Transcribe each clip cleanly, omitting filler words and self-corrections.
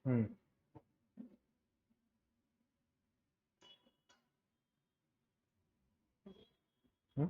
हम्म। हम्म।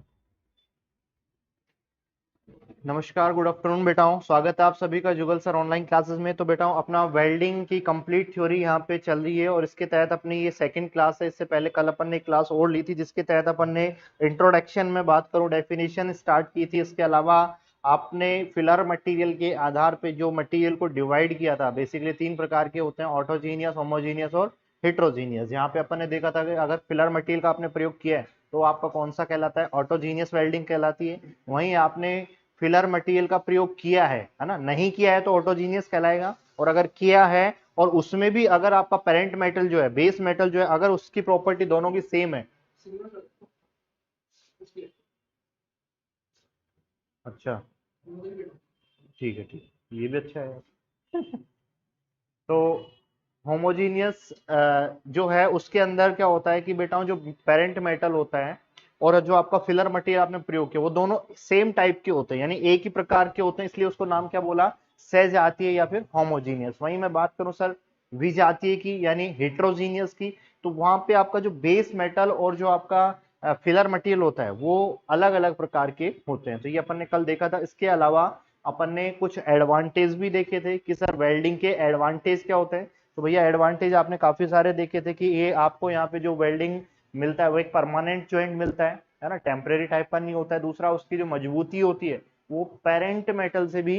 नमस्कार, good afternoon बेटाओं। स्वागत है आप सभी का जुगल सर ऑनलाइन क्लासेस में। तो बेटाओं, अपना वेल्डिंग की कंप्लीट थ्योरी यहाँ पे चल रही है और इसके तहत अपनी ये सेकंड क्लास है। इससे पहले कल अपन ने एक क्लास और ली थी जिसके तहत अपन ने इंट्रोडक्शन में बात करूं डेफिनेशन स्टार्ट की थी। इसके अलावा आपने फिलर मटेरियल के आधार पे जो मटेरियल को डिवाइड किया था, बेसिकली तीन प्रकार के होते हैं, ऑटोजीनियस, होमोजीनियस और हेट्रोजीनियस। यहाँ पे अपन ने देखा था कि अगर फिलर मटेरियल का आपने प्रयोग किया है तो आपका कौन सा कहलाता है, ऑटोजीनियस वेल्डिंग कहलाती है। वहीं आपने फिलर मटेरियल का प्रयोग किया है ना, नहीं किया है तो ऑटोजीनियस कहलाएगा। और अगर किया है और उसमें भी अगर आपका पेरेंट मेटल जो है, बेस मेटल जो है, अगर उसकी प्रॉपर्टी दोनों की सेम है। अच्छा, ठीक है, ठीक है, ये भी अच्छा है। तो होमोजीनियस जो है उसके अंदर क्या होता है कि बेटाओं, जो पेरेंट मेटल होता है और जो आपका फिलर मटेरियल आपने प्रयोग किया वो दोनों सेम टाइप के होते हैं, यानी एक ही प्रकार के होते हैं, इसलिए उसको नाम क्या बोला, सहजातीय या फिर होमोजीनियस। वहीं मैं बात करूं सर विजातीय की यानी हेट्रोजीनियस की, तो वहां पे आपका जो बेस मेटल और जो आपका फिलर मटेरियल होता है वो अलग अलग प्रकार के होते हैं। तो ये अपन ने कल देखा था। इसके अलावा अपन ने कुछ एडवांटेज भी देखे थे कि सर वेल्डिंग के एडवांटेज क्या होते हैं। तो भैया एडवांटेज आपने काफी सारे देखे थे कि ये आपको यहाँ पे जो वेल्डिंग मिलता है वो एक परमानेंट जॉइंट मिलता है ना, टेम्परेरी टाइप का नहीं होता है। दूसरा, उसकी जो मजबूती होती है वो पेरेंट मेटल से भी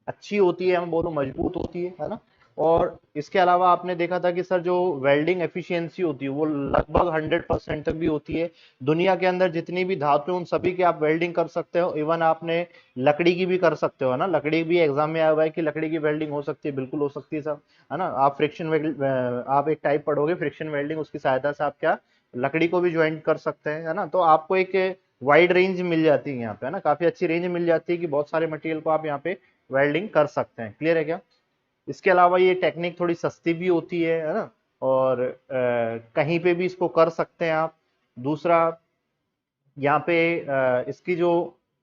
अच्छी होती है, मैं बोलूँ मजबूत होती है ना। और इसके अलावा आपने देखा था कि सर जो वेल्डिंग एफिशिएंसी होती है वो लगभग 100% तक भी होती है। दुनिया के अंदर जितनी भी धातु हैं, उन सभी की आप वेल्डिंग कर सकते हो। इवन आपने लकड़ी की भी कर सकते हो ना, लकड़ी भी एग्जाम में आया हुआ है कि लकड़ी की वेल्डिंग हो सकती है, बिल्कुल हो सकती है सर, है ना। आप फ्रिक्शन वेल्ड, आप एक टाइप पढ़ोगे फ्रिक्शन वेल्डिंग, उसकी सहायता से आप क्या लकड़ी को भी ज्वाइंट कर सकते हैं, है ना। तो आपको एक वाइड रेंज मिल जाती है यहाँ पे, है ना, काफी अच्छी रेंज मिल जाती है कि बहुत सारे मटेरियल को आप यहाँ पे वेल्डिंग कर सकते हैं। क्लियर है क्या। इसके अलावा ये टेक्निक थोड़ी सस्ती भी होती है ना, और कहीं पे भी इसको कर सकते हैं आप। दूसरा, यहाँ पे इसकी जो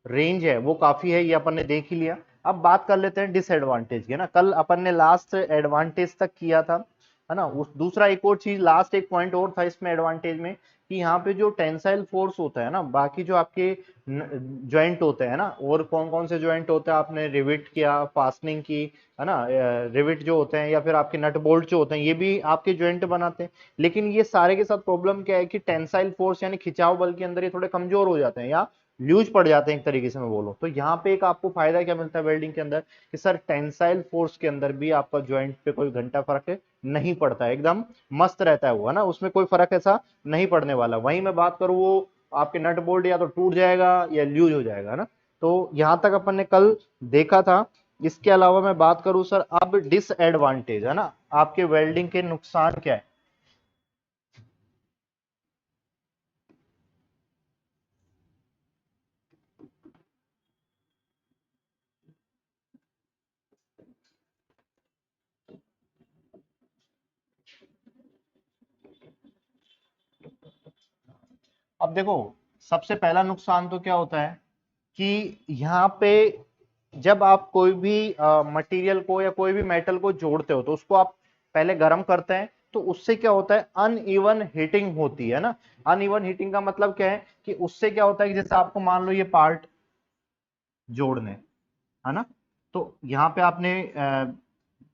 रेंज है वो काफी है, ये अपन ने देख ही लिया। अब बात कर लेते हैं डिसएडवांटेज की ना। कल अपन ने लास्ट एडवांटेज तक किया था, है ना। उस दूसरा एक और चीज, लास्ट एक पॉइंट और था इसमें एडवांटेज में कि यहाँ पे जो टेंसाइल फोर्स होता है ना, बाकी जो आपके ज्वाइंट होते हैं ना, और कौन कौन से ज्वाइंट होते हैं, आपने रिविट किया, फास्टनिंग की, है ना, रिविट जो होते हैं या फिर आपके नट बोल्ट जो होते हैं ये भी आपके ज्वाइंट बनाते हैं। लेकिन ये सारे के साथ प्रॉब्लम क्या है कि टेंसाइल फोर्स यानी खिंचाव बल के अंदर ये थोड़े कमजोर हो जाते हैं या लूज पड़ जाते हैं एक तरीके से मैं बोलूं तो। यहाँ पे एक आपको फायदा क्या मिलता है वेल्डिंग के अंदर कि सर टेंसाइल फोर्स के अंदर भी आपका ज्वाइंट पे कोई घंटा फर्क नहीं पड़ता है, एकदम मस्त रहता है वो, है ना, उसमें कोई फर्क ऐसा नहीं पड़ने वाला। वहीं मैं बात करूं वो आपके नट बोल्ट या तो टूट जाएगा या लूज हो जाएगा ना। तो यहां तक अपन ने कल देखा था। इसके अलावा मैं बात करूं सर अब डिसएडवांटेज, है ना, आपके वेल्डिंग के नुकसान क्या है। अब देखो, सबसे पहला नुकसान तो क्या होता है कि यहाँ पे जब आप कोई भी मटेरियल को या कोई भी मेटल को जोड़ते हो तो उसको आप पहले गर्म करते हैं, तो उससे क्या होता है, अनइवन हीटिंग होती है ना। अनइवन हीटिंग का मतलब क्या है कि उससे क्या होता है कि जैसे आपको मान लो ये पार्ट जोड़ने, है ना, तो यहाँ पे आपने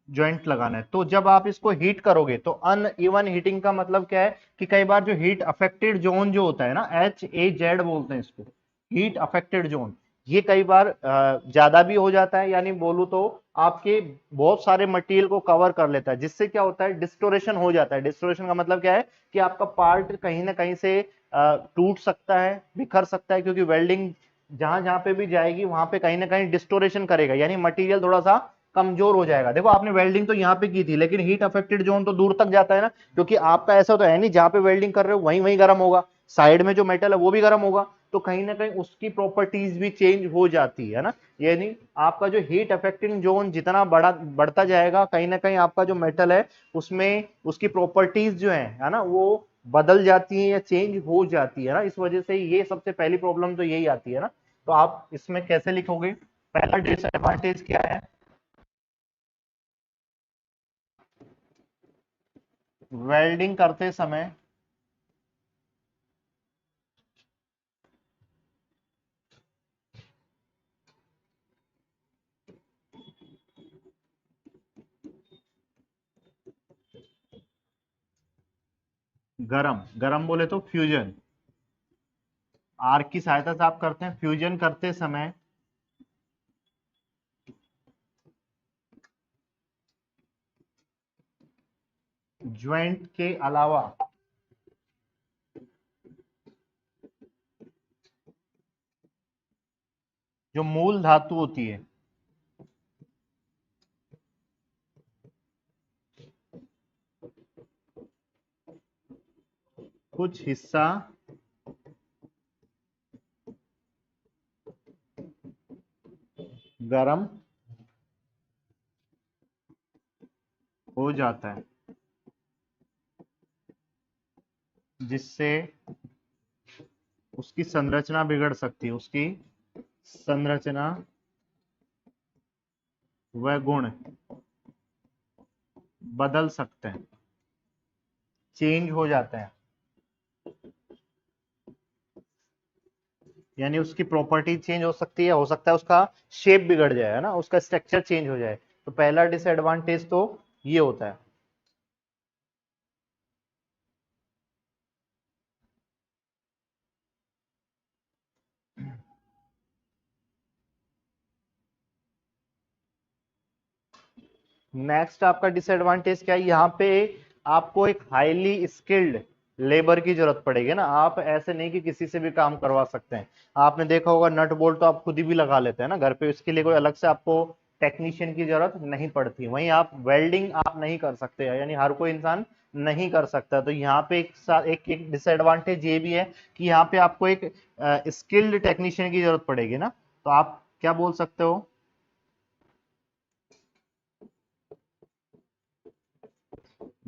ज्वाइंट लगाना है, तो जब आप इसको हीट करोगे तो अनइवन हीटिंग का मतलब क्या है कि कई बार जो हीट अफेक्टेड जोन जो होता है ना, HAZ बोलते हैं इसको, हीट अफेक्टेड जोन, ये कई बार ज्यादा भी हो जाता है, यानी बोलूं तो आपके बहुत सारे मटेरियल को कवर कर लेता है, जिससे क्या होता है डिस्टोरेशन हो जाता है। डिस्टोरेशन का मतलब क्या है कि आपका पार्ट कहीं ना कहीं से टूट सकता है, बिखर सकता है, क्योंकि वेल्डिंग जहां जहां पे भी जाएगी वहां पे कहीं ना कहीं डिस्टोरेशन करेगा, यानी मटेरियल थोड़ा सा कमजोर हो जाएगा। देखो आपने वेल्डिंग तो यहाँ पे की थी, लेकिन हीट अफेक्टेड जोन तो दूर तक जाता है ना, क्योंकि आपका ऐसा तो है नहीं जहां पे वेल्डिंग कर रहे हो वहीं वहीं गर्म होगा, साइड में जो मेटल है वो भी गर्म होगा, तो कहीं ना कहीं उसकी प्रॉपर्टीज भी चेंज हो जाती है ना। यानी आपका जो हीट अफेक्टिंग जोन जितना बड़ा बढ़ता जाएगा, कहीं ना कहीं आपका जो मेटल है उसमें उसकी प्रॉपर्टीज जो है ना, वो बदल जाती है या चेंज हो जाती है ना। इस वजह से ये सबसे पहली प्रॉब्लम तो यही आती है ना। तो आप इसमें कैसे लिखोगे, पहला डिसएडवांटेज क्या है। वेल्डिंग करते समय गरम, गरम बोले तो फ्यूजन, आर्क की सहायता से आप करते हैं। फ्यूजन करते समय ज्वाइंट के अलावा जो मूल धातु होती है, कुछ हिस्सा गरम हो जाता है, जिससे उसकी संरचना बिगड़ सकती है, उसकी संरचना व गुण बदल सकते हैं, चेंज हो जाते हैं। यानी उसकी प्रॉपर्टी चेंज हो सकती है, हो सकता है उसका शेप बिगड़ जाए, है ना, उसका स्ट्रक्चर चेंज हो जाए। तो पहला डिसएडवांटेज तो ये होता है। नेक्स्ट आपका डिसएडवांटेज क्या है, यहाँ पे आपको एक हाईली स्किल्ड लेबर की जरूरत पड़ेगी ना। आप ऐसे नहीं कि किसी से भी काम करवा सकते हैं। आपने देखा होगा नट बोल्ट तो आप खुद ही भी लगा लेते हैं ना घर पे, इसके लिए कोई अलग से आपको टेक्नीशियन की जरूरत नहीं पड़ती। वहीं आप वेल्डिंग आप नहीं कर सकते, यानी हर कोई इंसान नहीं कर सकता। तो यहाँ पे एक डिसएडवांटेज ये भी है कि यहाँ पे आपको एक स्किल्ड टेक्नीशियन की जरूरत पड़ेगी ना। तो आप क्या बोल सकते हो,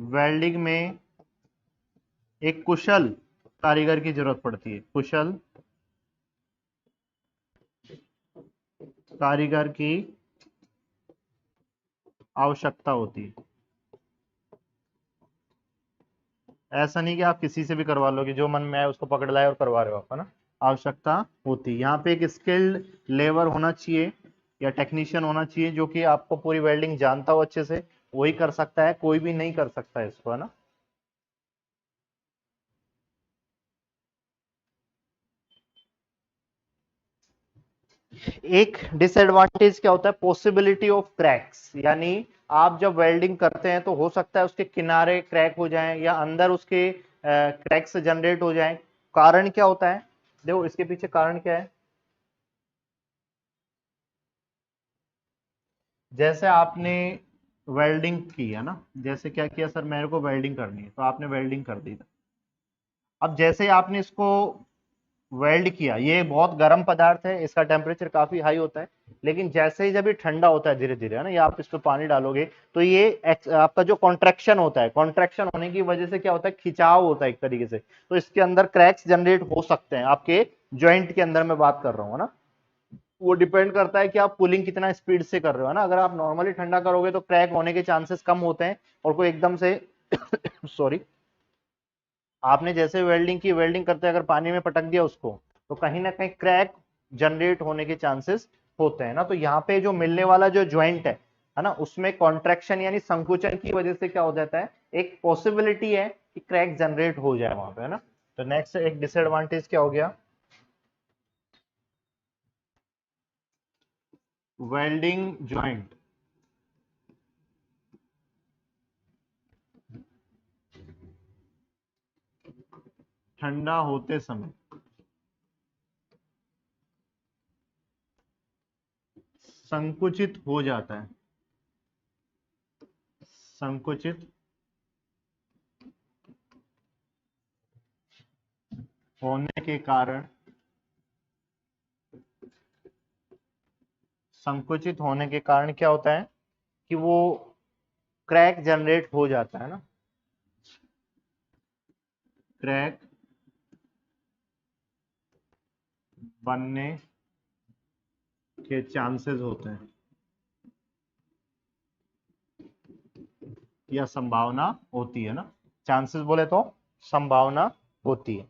वेल्डिंग में एक कुशल कारीगर की जरूरत पड़ती है, कुशल कारीगर की आवश्यकता होती है। ऐसा नहीं कि आप किसी से भी करवा लोगे, जो मन में आए उसको पकड़ लाए और करवा रहे हो आप, है ना। आवश्यकता होती है यहाँ पे एक स्किल्ड लेबर होना चाहिए या टेक्नीशियन होना चाहिए, जो कि आपको पूरी वेल्डिंग जानता हो अच्छे से। वही कर सकता है, कोई भी नहीं कर सकता है इसको, है ना। एक डिसएडवांटेज क्या होता है, पॉसिबिलिटी ऑफ क्रैक्स। यानी आप जब वेल्डिंग करते हैं तो हो सकता है उसके किनारे क्रैक हो जाएं या अंदर उसके क्रैक्स जनरेट हो जाएं। कारण क्या होता है, देखो इसके पीछे कारण क्या है। जैसे आपने वेल्डिंग की है ना, जैसे क्या किया, सर मेरे को वेल्डिंग करनी है, तो आपने वेल्डिंग कर दी। अब जैसे आपने इसको वेल्ड किया, ये बहुत गर्म पदार्थ है, इसका टेम्परेचर काफी हाई होता है। लेकिन जैसे ही जब ये ठंडा होता है धीरे धीरे, है ना, या आप इस पे पानी डालोगे तो ये आपका जो कॉन्ट्रैक्शन होता है, कॉन्ट्रैक्शन होने की वजह से क्या होता है, खिंचाव होता है एक तरीके से। तो इसके अंदर क्रैक्स जनरेट हो सकते हैं, आपके ज्वाइंट के अंदर मैं बात कर रहा हूँ, है ना। वो डिपेंड करता है कि आप पुलिंग कितना स्पीड से कर रहे हो, है ना। अगर आप नॉर्मली ठंडा करोगे तो क्रैक होने के चांसेस कम होते हैं। और कोई एकदम से सॉरी, आपने जैसे वेल्डिंग की, वेल्डिंग करते अगर पानी में पटक दिया उसको, तो कहीं ना कहीं क्रैक जनरेट होने के चांसेस होते हैं ना। तो यहाँ पे जो मिलने वाला जो ज्वाइंट है ना, उसमें कॉन्ट्रैक्शन यानी संकुचन की वजह से क्या हो जाता है, एक पॉसिबिलिटी है कि क्रैक जनरेट हो जाए वहां पे, है ना। तो नेक्स्ट एक डिसएडवांटेज क्या हो गया, वेल्डिंग ज्वाइंट ठंडा होते समय संकुचित हो जाता है, संकुचित होने के कारण, संकुचित होने के कारण क्या होता है कि वो क्रैक जनरेट हो जाता है ना, क्रैक बनने के चांसेस होते हैं या संभावना होती है ना। चांसेस बोले तो संभावना होती है।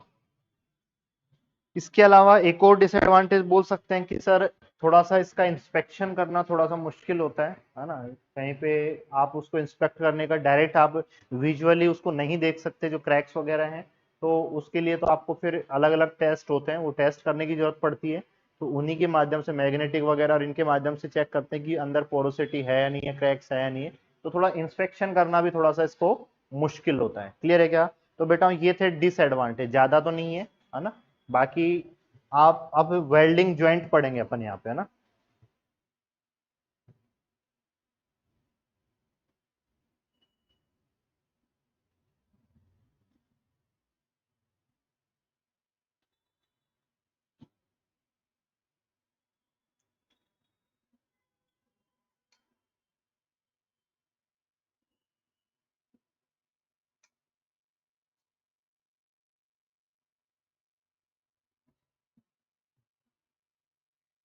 इसके अलावा एक और डिसएडवांटेज बोल सकते हैं कि सर थोड़ा सा इसका इंस्पेक्शन करना थोड़ा सा मुश्किल होता है ना। कहीं पे आप उसको इंस्पेक्ट करने का डायरेक्ट आप विजुअली उसको नहीं देख सकते जो क्रैक्स वगैरह हैं, तो उसके लिए तो आपको फिर अलग अलग टेस्ट होते हैं, वो टेस्ट करने की जरूरत पड़ती है। तो उन्हीं के माध्यम से मैग्नेटिक वगैरह और इनके माध्यम से चेक करते हैं कि अंदर पोरोसिटी है या नहीं है, क्रैक्स है या नहीं है। तो थोड़ा इंस्पेक्शन करना भी थोड़ा सा इसको मुश्किल होता है। क्लियर है क्या? तो बेटा ये थे डिसएडवांटेज, ज्यादा तो नहीं है ना। बाकी आप अब वेल्डिंग ज्वाइंट पढ़ेंगे अपन यहाँ पे, है ना।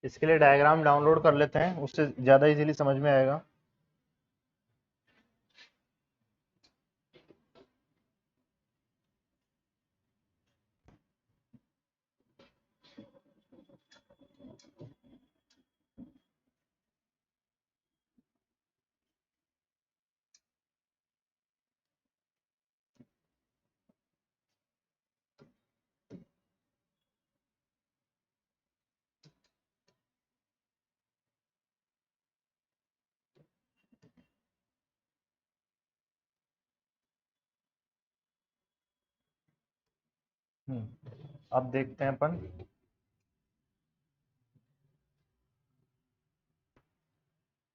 इसके लिए डायग्राम डाउनलोड कर लेते हैं, उससे ज्यादा इजीली समझ में आएगा। अब देखते हैं अपन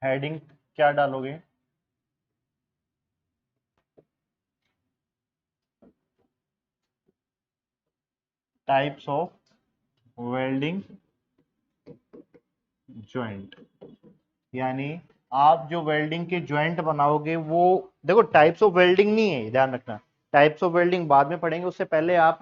हेडिंग क्या डालोगे। टाइप्स ऑफ वेल्डिंग ज्वाइंट, यानी आप जो वेल्डिंग के ज्वाइंट बनाओगे वो, देखो टाइप्स ऑफ वेल्डिंग नहीं है, ध्यान रखना। टाइप्स ऑफ वेल्डिंग बाद में पढ़ेंगे, उससे पहले आप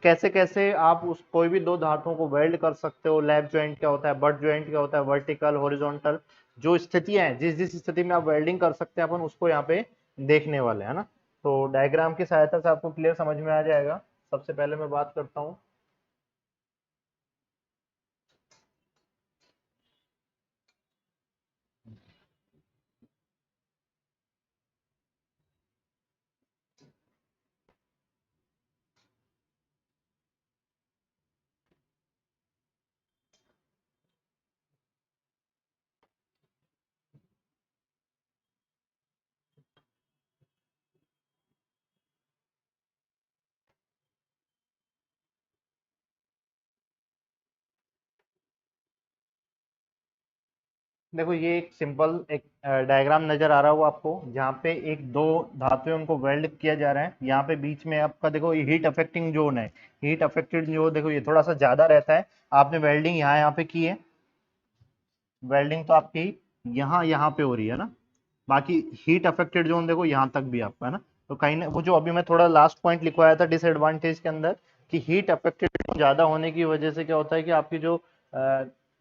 कैसे कैसे आप उस कोई भी दो धातुओं को वेल्ड कर सकते हो। लैप ज्वाइंट क्या होता है, बट ज्वाइंट क्या होता है, वर्टिकल हॉरिजॉन्टल, जो स्थितियां हैं, जिस जिस स्थिति में आप वेल्डिंग कर सकते हैं अपन उसको यहाँ पे देखने वाले हैं ना। तो डायग्राम की सहायता से आपको क्लियर समझ में आ जाएगा। सबसे पहले मैं बात करता हूँ। देखो ये एक सिंपल एक डायग्राम नजर आ रहा होगा आपको, जहाँ पे एक दो धातुएं उनको वेल्ड किया जा रहा है। यहाँ पे बीच में आपका देखो ये हीट अफेक्टिंग जोन है। हीट अफेक्टेड जो देखो ये थोड़ा सा ज्यादा रहता है। आपने वेल्डिंग यहाँ यहाँ पे की है, वेल्डिंग तो आपकी यहाँ यहाँ पे हो रही है ना। बाकी हीट अफेक्टेड जोन देखो यहाँ तक भी आपका है ना। तो कहीं ना वो जो अभी मैं थोड़ा लास्ट पॉइंट लिखवाया था डिसएडवांटेज के अंदर, कि हीट अफेक्टेड ज्यादा होने की वजह से क्या होता है कि आपकी जो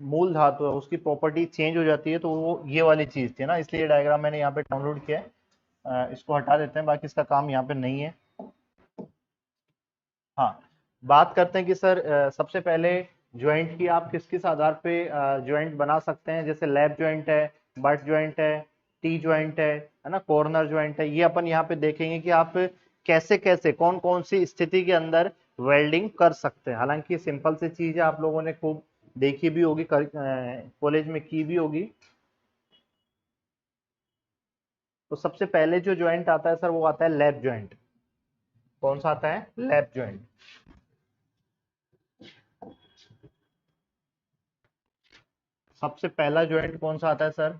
मूल धातु है उसकी प्रॉपर्टी चेंज हो जाती है। तो वो ये वाली चीज थी ना, इसलिए डायग्राम मैंने यहाँ पे डाउनलोड किया है। इसको हटा देते हैं, बाकी इसका काम यहाँ पे नहीं है। हाँ, बात करते हैं कि सर सबसे पहले ज्वाइंट की आप किस किस आधार पे ज्वाइंट बना सकते हैं। जैसे लैप ज्वाइंट है, बट ज्वाइंट है, टी ज्वाइंट है ना, कॉर्नर ज्वाइंट है। ये अपन यहाँ पे देखेंगे कि आप कैसे कैसे कौन कौन सी स्थिति के अंदर वेल्डिंग कर सकते हैं। हालांकि सिंपल सी चीज है, आप लोगों ने खूब देखी भी होगी, कॉलेज में की भी होगी। तो सबसे पहले जो ज्वाइंट आता है सर वो आता है लैप ज्वाइंट। कौन सा आता है? Lap joint. सबसे पहला ज्वाइंट कौन सा आता है सर?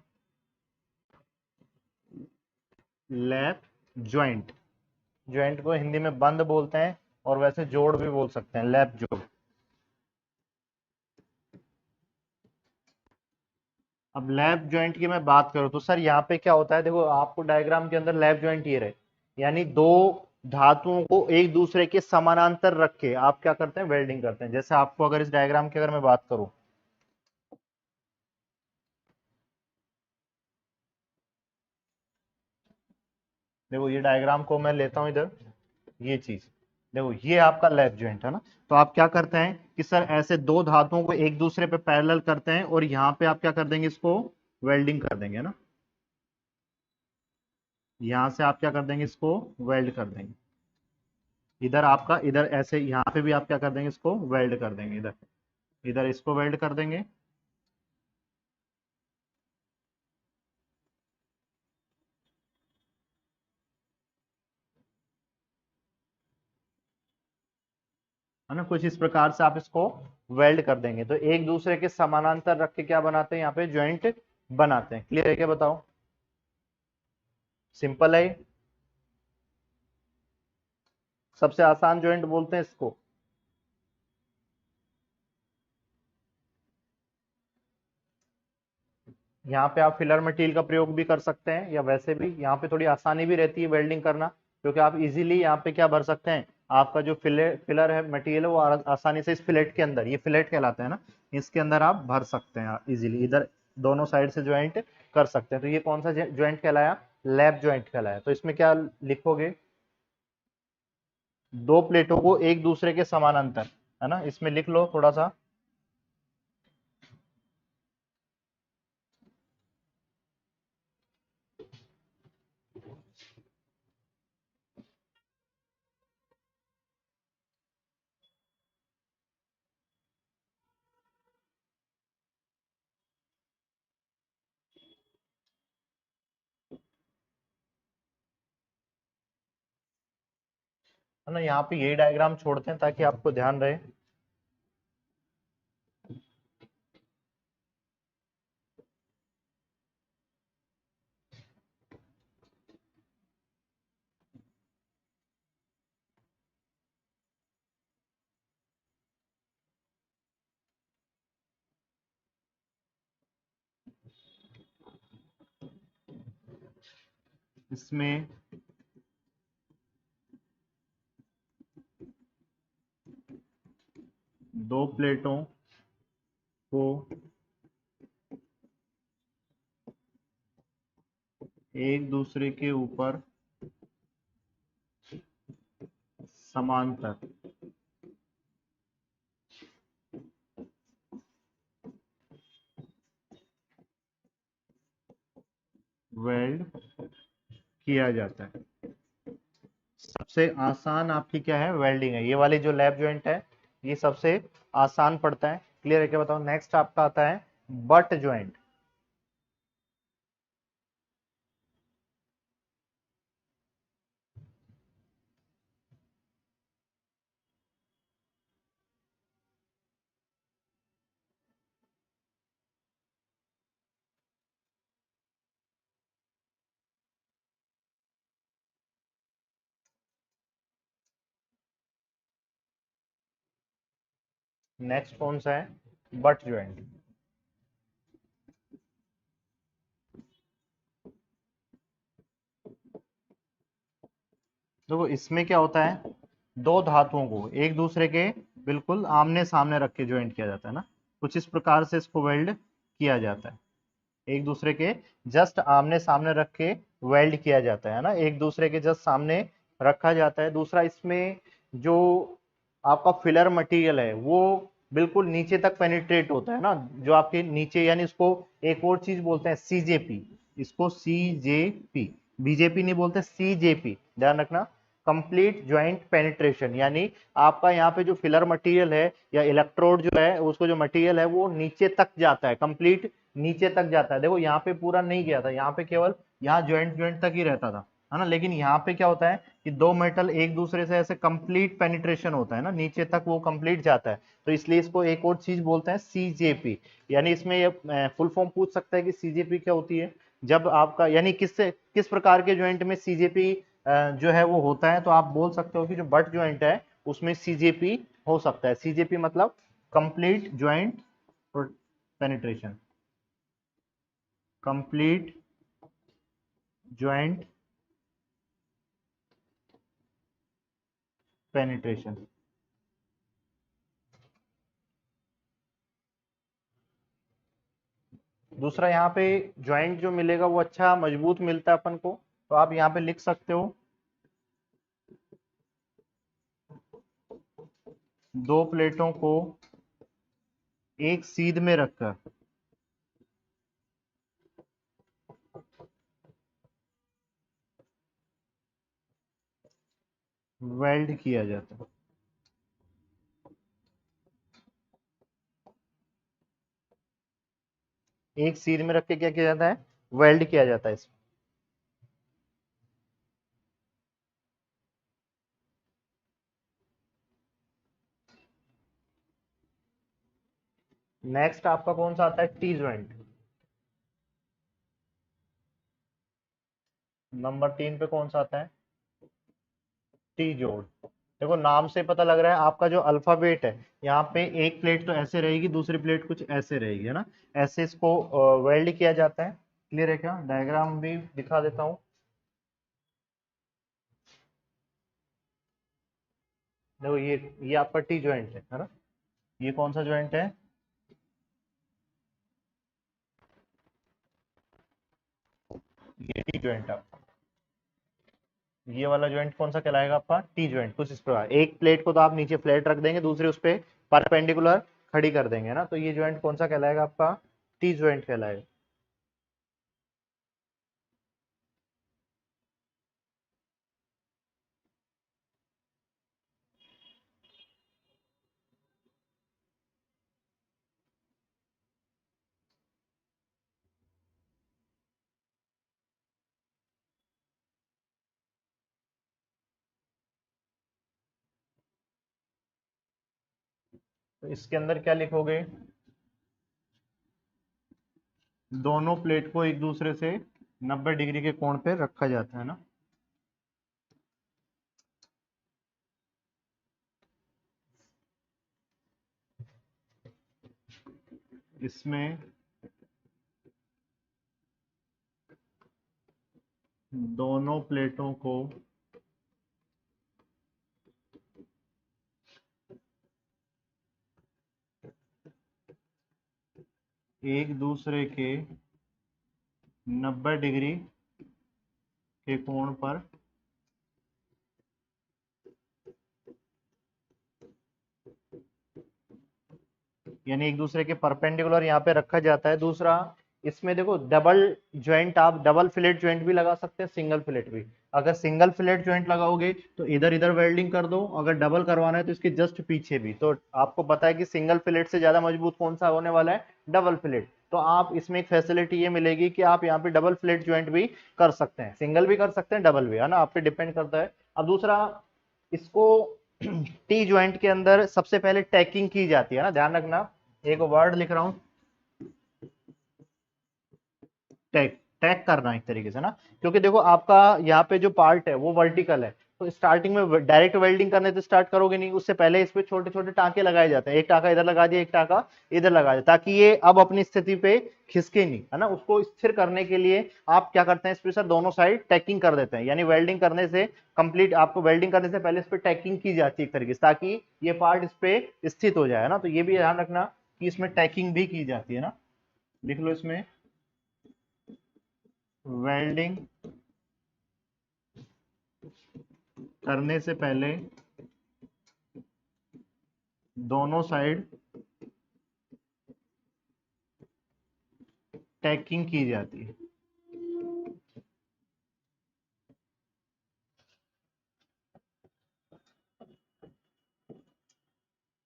Lap joint. ज्वाइंट को हिंदी में बंद बोलते हैं, और वैसे जोड़ भी बोल सकते हैं, लैप जोड़। अब लैप ज्वाइंट की मैं बात करूं तो सर यहाँ पे क्या होता है, देखो आपको डायग्राम के अंदर लैप ज्वाइंट ये रहे, यानी दो धातुओं को एक दूसरे के समानांतर रख के आप क्या करते हैं, वेल्डिंग करते हैं। जैसे आपको अगर इस डायग्राम की अगर मैं बात करूं, देखो ये डायग्राम को मैं लेता हूं इधर, ये चीज देखो, ये आपका लैप जॉइंट है ना। तो आप क्या करते हैं कि सर ऐसे दो धातुओं को एक दूसरे पे पैरेलल करते हैं और यहाँ पे आप क्या कर देंगे, इसको वेल्डिंग कर देंगे ना। यहां से आप क्या कर देंगे, इसको वेल्ड कर देंगे। इधर आपका, इधर ऐसे यहाँ पे भी आप क्या कर देंगे, इसको वेल्ड कर देंगे। इधर इधर इसको वेल्ड कर देंगे। है ना, कुछ इस प्रकार से आप इसको वेल्ड कर देंगे। तो एक दूसरे के समानांतर रख के क्या बनाते हैं, यहाँ पे ज्वाइंट बनाते हैं। क्लियर है क्या, बताओ? सिंपल है ये। सबसे आसान ज्वाइंट बोलते हैं इसको। यहाँ पे आप फिलर मटेरियल का प्रयोग भी कर सकते हैं, या वैसे भी यहाँ पे थोड़ी आसानी भी रहती है वेल्डिंग करना, क्योंकि आप इजीली यहाँ पे क्या भर सकते हैं, आपका जो फिलर है मटेरियल है वो आसानी से इस फिलेट के अंदर, ये फिलेट कहलाता है ना, इसके अंदर आप भर सकते हैं इजीली। इधर दोनों साइड से ज्वाइंट कर सकते हैं। तो ये कौन सा ज्वाइंट कहलाया, लैप ज्वाइंट कहलाया। तो इसमें क्या लिखोगे, दो प्लेटों को एक दूसरे के समानांतर, है ना, इसमें लिख लो थोड़ा सा। है ना, यहाँ पे यही डायग्राम छोड़ते हैं ताकि आपको ध्यान रहे। इसमें दो प्लेटों को एक दूसरे के ऊपर समांतर वेल्ड किया जाता है। सबसे आसान आपकी क्या है, वेल्डिंग है। ये वाली जो लैप जॉइंट है ये सबसे आसान पड़ता है। क्लियर है क्या, बताओ? नेक्स्ट आपका आता है बट जॉइंट। नेक्स्ट कौन सा है, बट जॉइंट। देखो इसमें क्या होता है, दो धातुओं को एक दूसरे के बिल्कुल आमने सामने रख के ज्वाइंट किया जाता है ना। कुछ इस प्रकार से इसको वेल्ड किया जाता है। एक दूसरे के जस्ट आमने सामने रख के वेल्ड किया जाता है ना, एक दूसरे के जस्ट सामने रखा जाता है। दूसरा, इसमें जो आपका फिलर मटेरियल है वो बिल्कुल नीचे तक पेनिट्रेट होता है ना, जो आपके नीचे, यानी इसको एक और चीज बोलते हैं सीजेपी। इसको सीजेपी, बीजेपी नहीं बोलते, सीजेपी, ध्यान रखना। कंप्लीट ज्वाइंट पेनिट्रेशन, यानी आपका यहाँ पे जो फिलर मटेरियल है या इलेक्ट्रोड जो है, उसको जो मटेरियल है वो नीचे तक जाता है, कंप्लीट नीचे तक जाता है। देखो यहाँ पे पूरा नहीं गया था, यहाँ पे केवल यहाँ ज्वाइंट ज्वाइंट तक ही रहता था, है ना। लेकिन यहाँ पे क्या होता है कि दो मेटल एक दूसरे से ऐसे कंप्लीट पेनिट्रेशन होता है ना, नीचे तक वो कंप्लीट जाता है। तो इसलिए इसको एक और चीज बोलते हैं सीजेपी। यानी इसमें ये फुल फॉर्म पूछ सकता है कि सीजेपी क्या होती है। जब आपका, यानी किस प्रकार के ज्वाइंट में सीजेपी जो है वो होता है, तो आप बोल सकते हो कि जो बट ज्वाइंट है उसमें सीजेपी हो सकता है। सीजेपी मतलब complete joint penetration, complete joint penetration. दूसरा, यहाँ पे ज्वाइंट जो मिलेगा वो अच्छा मजबूत मिलता है अपन को, तो आप यहाँ पे लिख सकते हो दो प्लेटों को एक सीध में रखकर वेल्ड किया जाता है। एक सीध में रख के क्या किया जाता है, वेल्ड किया जाता है इसमें। नेक्स्ट आपका कौन सा आता है, टी ज्वाइंट। नंबर 3 पे कौन सा आता है, टी जोड़। देखो नाम से पता लग रहा है आपका जो अल्फाबेट है, यहाँ पे एक प्लेट तो ऐसे रहेगी, दूसरी प्लेट कुछ ऐसे रहेगी, है ना। ऐसे इसको वेल्ड किया जाता है। क्लियर है क्या, डायग्राम भी दिखा देता हूँ। देखो ये आपका टी ज्वाइंट है ना। ये कौन सा ज्वाइंट है, ये टी ज्वाइंट आपका। ये वाला ज्वाइंट कौन सा कहलाएगा आपका, टी ज्वाइंट। कुछ इस प्रकार, एक प्लेट को तो आप नीचे फ्लैट रख देंगे, दूसरी उस पर परपेंडिकुलर खड़ी कर देंगे ना, तो ये ज्वाइंट कौन सा कहलाएगा आपका, टी ज्वाइंट कहलाएगा। तो इसके अंदर क्या लिखोगे, दोनों प्लेट को एक दूसरे से 90 डिग्री के कोण पे रखा जाता है ना। इसमें दोनों प्लेटों को एक दूसरे के 90 डिग्री के कोण पर यानी एक दूसरे के परपेंडिकुलर यहाँ पे रखा जाता है। दूसरा, इसमें देखो डबल ज्वाइंट, आप डबल फिलेट ज्वाइंट भी लगा सकते हैं, सिंगल फिलेट भी। अगर सिंगल फिलेट ज्वाइंट लगाओगे तो इधर इधर वेल्डिंग कर दो, अगर डबल करवाना है तो इसके जस्ट पीछे भी। तो आपको पता है कि सिंगल फिलेट से ज्यादा मजबूत कौन सा होने वाला है, डबल फिलेट। तो आप इसमें एक फैसिलिटी ये मिलेगी कि आप यहाँ पे डबल फिलेट ज्वाइंट भी कर सकते हैं, सिंगल भी कर सकते हैं, डबल भी, है ना, आप पे डिपेंड करता है। अब दूसरा, इसको टी ज्वाइंट के अंदर सबसे पहले टैकिंग की जाती है ना, ध्यान रखना। एक वर्ड लिख रहा हूं, टैग। टैग करना एक तरीके से ना, क्योंकि देखो आपका यहाँ पे जो पार्ट है वो वर्टिकल है, तो स्टार्टिंग में डायरेक्ट वेल्डिंग करने से स्टार्ट करोगे नहीं, उससे पहले इस पे छोटे छोटे टांके लगाए जाते हैं। एक टाका इधर लगा दिया, एक टाका इधर लगा दिया, ताकि ये अब अपनी स्थिति पे खिसके नहीं, है ना। उसको स्थिर करने के लिए आप क्या करते हैं, इस पे सर दोनों साइड टैकिंग कर देते हैं, यानी वेल्डिंग करने से कंप्लीट, आपको वेल्डिंग करने से पहले इस पे टैकिंग की जाती है एक तरीके से, ताकि ये पार्ट इस पे स्थित हो जाए ना। तो ये भी ध्यान रखना कि इसमें टैकिंग भी की जाती है ना। लिख लो इसमें, वेल्डिंग करने से पहले दोनों साइड टैकिंग की जाती है।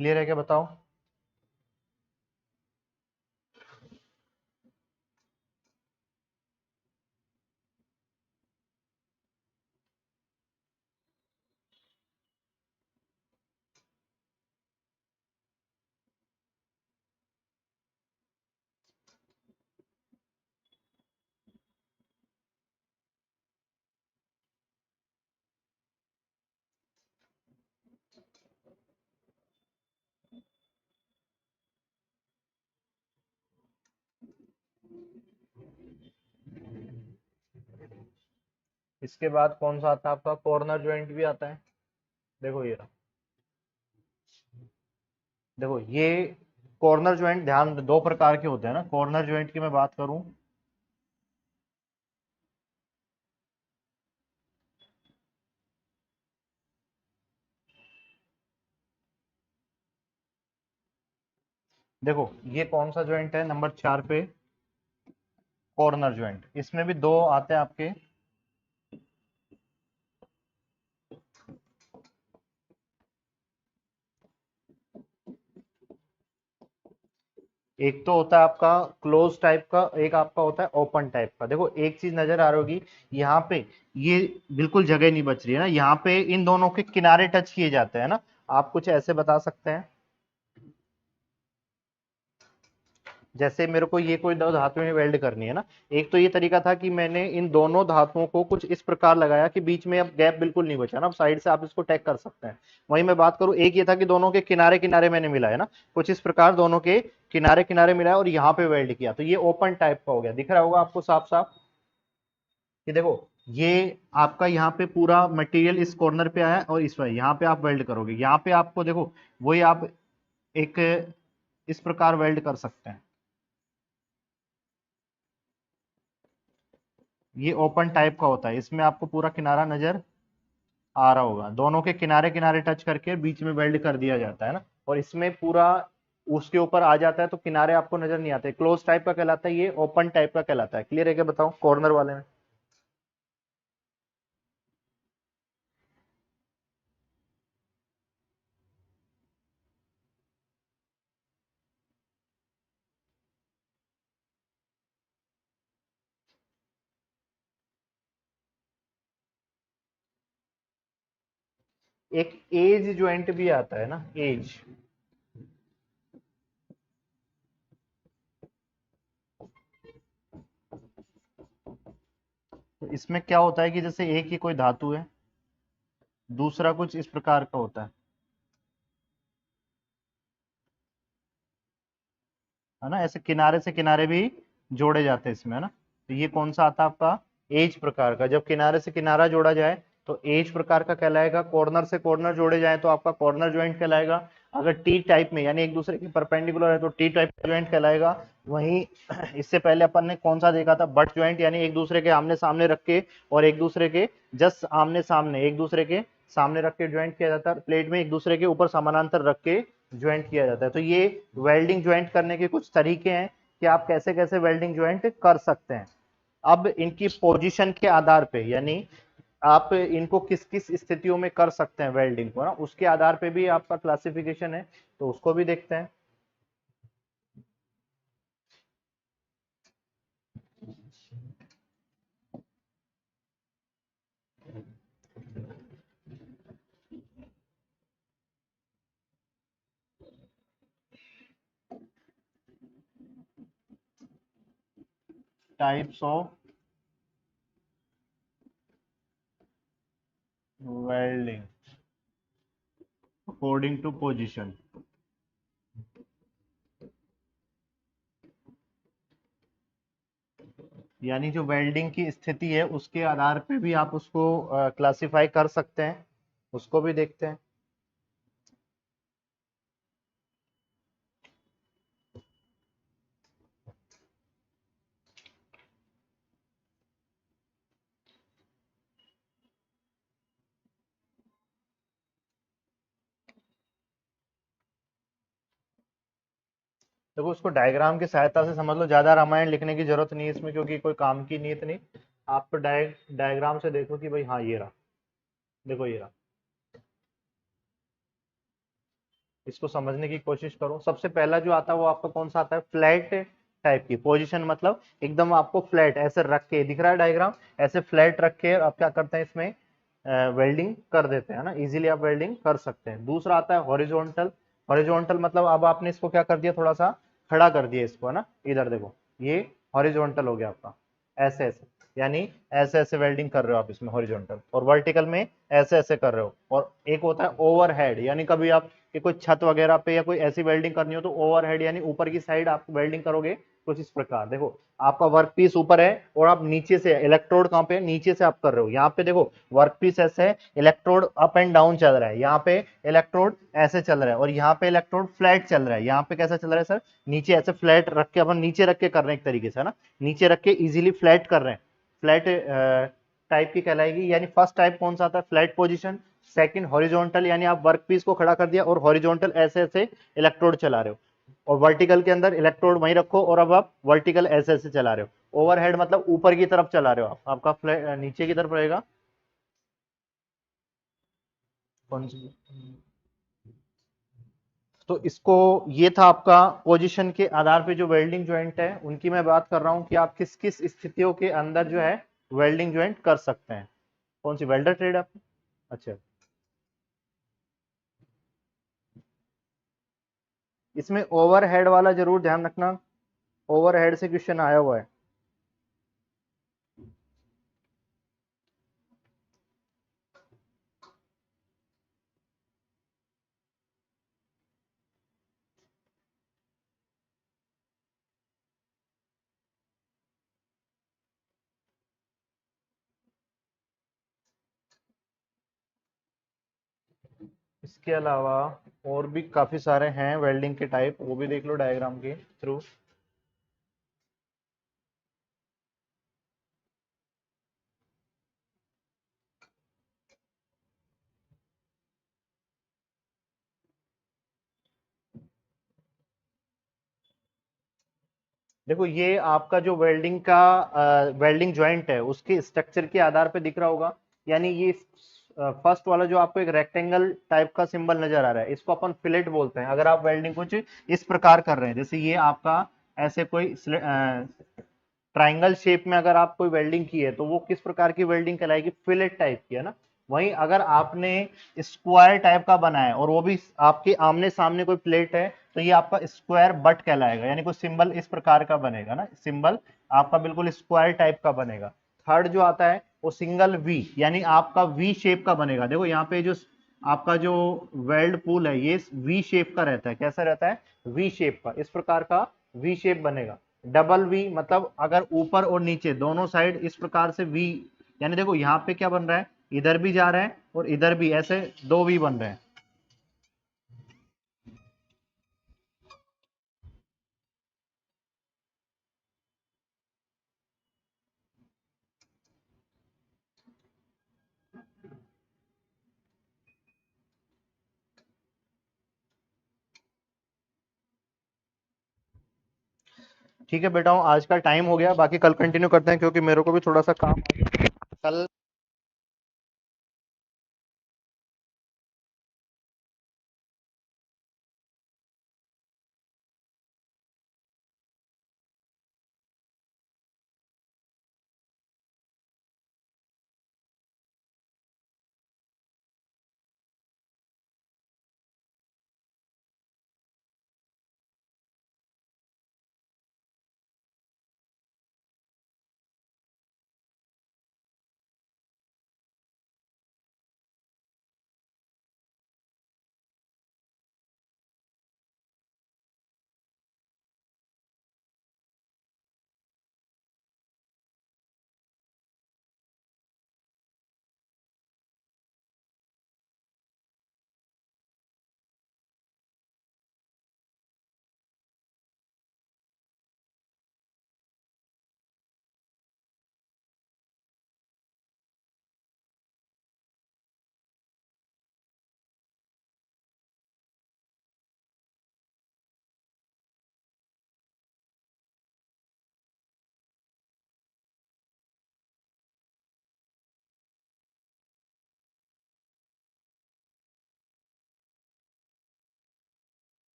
क्लियर है क्या, बताओ। इसके बाद कौन सा आता है आपका, कॉर्नर ज्वाइंट भी आता है। देखो ये रहा। देखो ये कॉर्नर ज्वाइंट, ध्यान दो प्रकार के होते हैं ना। कॉर्नर ज्वाइंट की मैं बात करूं, देखो ये कौन सा ज्वाइंट है नंबर 4 पे, कॉर्नर ज्वाइंट। इसमें भी दो आते हैं आपके, एक तो होता है आपका क्लोज टाइप का, एक आपका होता है ओपन टाइप का। देखो एक चीज नजर आ रही होगी यहाँ पे, ये बिल्कुल जगह नहीं बच रही है ना, यहाँ पे इन दोनों के किनारे टच किए जाते हैं ना। आप कुछ ऐसे बता सकते हैं, जैसे मेरे को ये कोई दो धातुएं वेल्ड करनी है ना, एक तो ये तरीका था कि मैंने इन दोनों धातुओं को कुछ इस प्रकार लगाया कि बीच में अब गैप बिल्कुल नहीं बचा ना, अब साइड से आप इसको टैग कर सकते हैं। वहीं मैं बात करूं, एक ये था कि दोनों के किनारे किनारे मैंने मिलाया ना, कुछ इस प्रकार दोनों के किनारे किनारे मिलाया और यहाँ पे वेल्ड किया, तो ये ओपन टाइप का हो गया। दिख रहा होगा आपको साफ साफ कि देखो ये आपका यहाँ पे पूरा मटेरियल इस कॉर्नर पे आया और इस वाले यहाँ पे आप वेल्ड करोगे, यहाँ पे आपको देखो वही आप एक इस प्रकार वेल्ड कर सकते हैं। ये ओपन टाइप का होता है, इसमें आपको पूरा किनारा नजर आ रहा होगा, दोनों के किनारे किनारे टच करके बीच में वेल्ड कर दिया जाता है ना, और इसमें पूरा उसके ऊपर आ जाता है तो किनारे आपको नजर नहीं आते। क्लोज टाइप का कहलाता है, ये ओपन टाइप का कहलाता है। क्लियर है क्या बताओ कॉर्नर वाले में? एक एज ज्वाइंट भी आता है ना, एज। तो इसमें क्या होता है कि जैसे एक ही कोई धातु है, दूसरा कुछ इस प्रकार का होता है ना, ऐसे किनारे से किनारे भी जोड़े जाते हैं इसमें, है ना। तो ये कौन सा आता है आपका, एज प्रकार का। जब किनारे से किनारा जोड़ा जाए तो एज प्रकार का कहलाएगा, कॉर्नर से कॉर्नर जोड़े जाए तो आपका कॉर्नर ज्वाइंट कहलाएगा। अगर टी टाइप में यानी एक दूसरे के परपेंडिकुलर है तो टी टाइप का ज्वाइंट कहलाएगा। वहीं इससे पहले अपन ने कौन सा देखा था, बट ज्वाइंट, यानी एक दूसरे के आमने सामने रख के और एक दूसरे के जस्ट आमने सामने एक दूसरे के सामने रख के ज्वाइंट किया जाता है, प्लेट में एक दूसरे के ऊपर समानांतर रख के ज्वाइंट किया जाता है। तो ये वेल्डिंग ज्वाइंट करने के कुछ तरीके हैं कि आप कैसे कैसे वेल्डिंग ज्वाइंट कर सकते हैं। अब इनकी पोजीशन के आधार पे, यानी आप इनको किस किस स्थितियों में कर सकते हैं वेल्डिंग को ना, उसके आधार पे भी आपका क्लासिफिकेशन है, तो उसको भी देखते हैं। Types of welding according to position. यानी जो वेल्डिंग की स्थिति है उसके आधार पे भी आप उसको क्लासिफाई कर सकते हैं, उसको भी देखते हैं। देखो उसको डायग्राम की सहायता से समझ लो, ज्यादा रामायण लिखने की जरूरत नहीं है इसमें, क्योंकि कोई काम की नीयत नहीं। आप डायग्राम से देखो कि भाई हाँ ये रहा, देखो ये रहा, इसको समझने की कोशिश करो। सबसे पहला जो आता है वो आपका कौन सा आता है, फ्लैट टाइप की पोजीशन, मतलब एकदम आपको फ्लैट ऐसे रख के दिख रहा है डायग्राम, ऐसे फ्लैट रख के आप क्या करते हैं इसमें वेल्डिंग कर देते हैं ना, इजीली आप वेल्डिंग कर सकते हैं। दूसरा आता है हॉरिजॉन्टल। हॉरिजॉन्टल मतलब अब आपने इसको क्या कर दिया, थोड़ा सा खड़ा कर दिया इसको, है ना, इधर देखो ये हॉरिजॉन्टल हो गया आपका, ऐसे ऐसे, यानी ऐसे ऐसे वेल्डिंग कर रहे हो आप इसमें हॉरिजॉन्टल, और वर्टिकल में ऐसे ऐसे कर रहे हो। और एक होता है ओवरहेड, यानी कभी आप कि कोई छत वगैरह पे या कोई ऐसी वेल्डिंग करनी हो तो ओवरहेड यानी ऊपर की साइड आप वेल्डिंग करोगे कुछ इस प्रकार। देखो आपका वर्क पीस ऊपर है और आप नीचे से, इलेक्ट्रोड कहाँ पे है, नीचे से आप कर रहे हो। यहाँ पे देखो वर्क पीस ऐसे है, इलेक्ट्रोड अप एंड डाउन चल रहा है, यहाँ पे इलेक्ट्रोड ऐसे चल रहा है, और यहाँ पे इलेक्ट्रोड फ्लैट चल रहा है। यहाँ पे कैसा चल रहा है सर, नीचे ऐसे फ्लैट रख के, अपन नीचे रख के कर रहे हैं एक तरीके से, है ना, नीचे रख के इजिली फ्लैट कर रहे हैं। फ्लैट टाइप की कहलाएगी। यानी फर्स्ट टाइप कौन सा आता है, फ्लैट पोजीशन। सेकंड हॉरिजॉन्टल, यानी आप वर्क पीस को खड़ा कर दिया और हॉरिजॉन्टल ऐसे ऐसे इलेक्ट्रोड चला रहे हो। और वर्टिकल के अंदर इलेक्ट्रोड वहीं रखो और अब आप वर्टिकल ऐसे ऐसे चला रहे हो। ओवरहेड मतलब ऊपर की तरफ चला रहे हो आप, आपका नीचे की तरफ रहेगा। कौन सी? तो इसको, ये था आपका पोजीशन के आधार पे जो वेल्डिंग ज्वाइंट है उनकी मैं बात कर रहा हूं कि आप किस किस स्थितियों के अंदर जो है वेल्डिंग ज्वाइंट कर सकते हैं। कौन सी वेल्डर ट्रेड आप? अच्छा, इसमें ओवरहेड वाला जरूर ध्यान रखना, ओवरहेड से क्वेश्चन आया हुआ है। इसके अलावा और भी काफी सारे हैं वेल्डिंग के टाइप, वो भी देख लो डायग्राम के थ्रू। देखो ये आपका जो वेल्डिंग का वेल्डिंग जॉइंट है उसके स्ट्रक्चर के आधार पे दिख रहा होगा। यानी ये फर्स्ट वाला जो आपको एक रेक्टेंगल टाइप का सिंबल नजर आ रहा है, इसको अपन फिलेट बोलते हैं। अगर आप वेल्डिंग कुछ इस प्रकार कर रहे हैं, जैसे ये आपका ऐसे कोई ट्राइंगल शेप में अगर आप कोई वेल्डिंग की है तो वो किस प्रकार की वेल्डिंग कहलाएगी? फिलेट टाइप की, है ना। वहीं अगर आपने स्क्वायर टाइप का बनाया है और वो भी आपके आमने सामने कोई प्लेट है, तो ये आपका स्क्वायर बट कहलाएगा। यानी कोई सिंबल इस प्रकार का बनेगा ना, सिंबल आपका बिल्कुल स्क्वायर टाइप का बनेगा। थर्ड जो आता है वो सिंगल वी, यानी आपका वी शेप का बनेगा। देखो यहाँ पे जो आपका जो वेल्ड पूल है ये वी शेप का रहता है। कैसा रहता है? वी शेप का, इस प्रकार का वी शेप बनेगा। डबल वी मतलब अगर ऊपर और नीचे दोनों साइड इस प्रकार से वी, यानी देखो यहाँ पे क्या बन रहा है, इधर भी जा रहा है और इधर भी, ऐसे दो वी बन रहे हैं। ठीक है बेटा, आज का टाइम हो गया, बाकी कल कंटिन्यू करते हैं क्योंकि मेरे को भी थोड़ा सा काम आ गया। कल